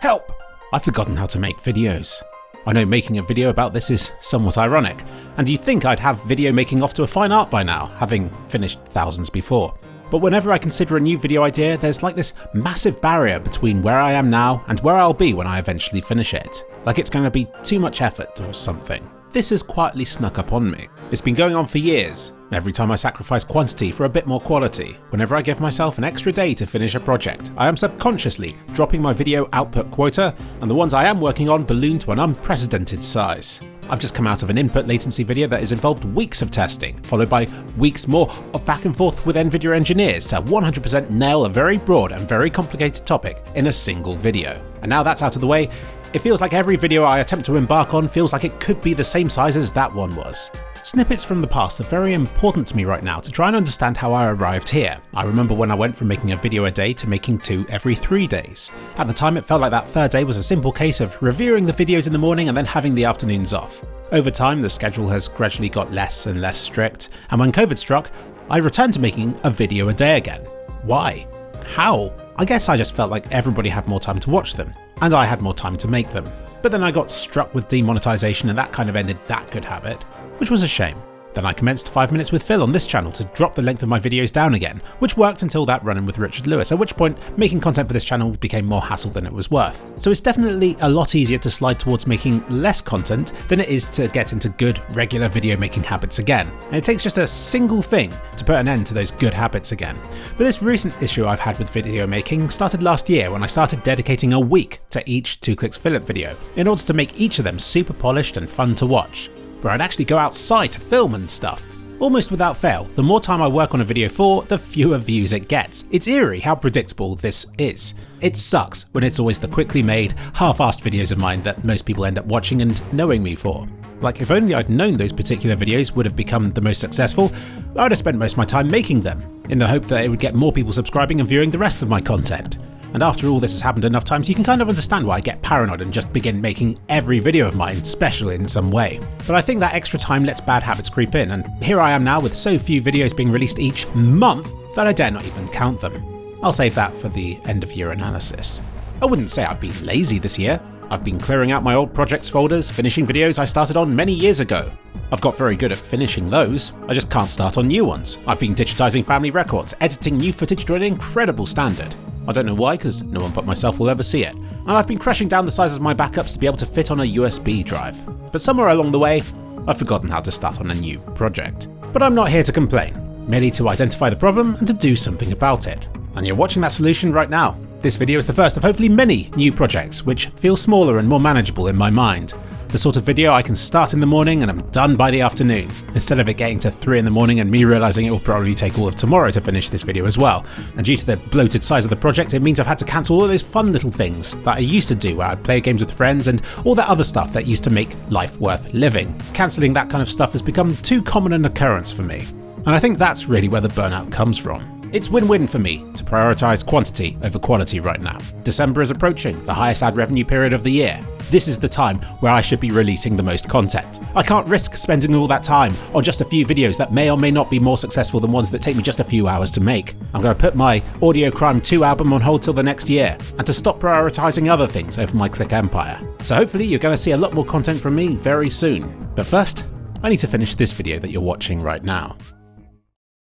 Help! I've forgotten how to make videos. I know making a video about this is somewhat ironic, and you'd think I'd have video making off to a fine art by now, having finished thousands before. But whenever I consider a new video idea, there's like this massive barrier between where I am now and where I'll be when I eventually finish it. Like it's going to be too much effort or something. This has quietly snuck up on me. It's been going on for years. Every time I sacrifice quantity for a bit more quality, whenever I give myself an extra day to finish a project, I am subconsciously dropping my video output quota, and the ones I am working on balloon to an unprecedented size. I've just come out of an input latency video that has involved weeks of testing, followed by weeks more of back and forth with NVIDIA engineers to 100% nail a very broad and very complicated topic in a single video. And now that's out of the way, it feels like every video I attempt to embark on feels like it could be the same size as that one was. Snippets from the past are very important to me right now to try and understand how I arrived here. I remember when I went from making a video a day to making 2 every 3 days. At the time it felt like that third day was a simple case of reviewing the videos in the morning and then having the afternoons off. Over time the schedule has gradually got less and less strict, and when COVID struck, I returned to making a video a day again. Why? How? I guess I just felt like everybody had more time to watch them, and I had more time to make them. But then I got struck with demonetization and that kind of ended that good habit, which was a shame. Then I commenced 5 Minutes with Phil on this channel to drop the length of my videos down again, which worked until that run-in with Richard Lewis, at which point making content for this channel became more hassle than it was worth. So it's definitely a lot easier to slide towards making less content than it is to get into good, regular video making habits again. And it takes just a single thing to put an end to those good habits again. But this recent issue I've had with video making started last year when I started dedicating a week to each kliksphilip video, in order to make each of them super polished and fun to watch, where I'd actually go outside to film and stuff. Almost without fail, the more time I work on a video for, the fewer views it gets. It's eerie how predictable this is. It sucks when it's always the quickly made, half-assed videos of mine that most people end up watching and knowing me for. Like, if only I'd known those particular videos would have become the most successful, I would have spent most of my time making them, in the hope that it would get more people subscribing and viewing the rest of my content. And after all this has happened enough times, you can kind of understand why I get paranoid and just begin making every video of mine special in some way. But I think that extra time lets bad habits creep in, and here I am now with so few videos being released each month that I dare not even count them. I'll save that for the end of year analysis. I wouldn't say I've been lazy this year. I've been clearing out my old projects folders, finishing videos I started on many years ago. I've got very good at finishing those, I just can't start on new ones. I've been digitizing family records, editing new footage to an incredible standard. I don't know why, because no one but myself will ever see it. And I've been crushing down the size of my backups to be able to fit on a USB drive. But somewhere along the way, I've forgotten how to start on a new project. But I'm not here to complain, merely to identify the problem and to do something about it. And you're watching that solution right now. This video is the first of hopefully many new projects, which feel smaller and more manageable in my mind. The sort of video I can start in the morning and I'm done by the afternoon, instead of it getting to 3 in the morning and me realising it will probably take all of tomorrow to finish this video as well. And due to the bloated size of the project, it means I've had to cancel all those fun little things that I used to do, where I'd play games with friends and all that other stuff that used to make life worth living. Cancelling that kind of stuff has become too common an occurrence for me. And I think that's really where the burnout comes from. It's win-win for me to prioritise quantity over quality right now. December is approaching, the highest ad revenue period of the year. This is the time where I should be releasing the most content. I can't risk spending all that time on just a few videos that may or may not be more successful than ones that take me just a few hours to make. I'm going to put my Audio Crime 2 album on hold till the next year, and to stop prioritising other things over my Klik empire. So hopefully you're going to see a lot more content from me very soon. But first, I need to finish this video that you're watching right now.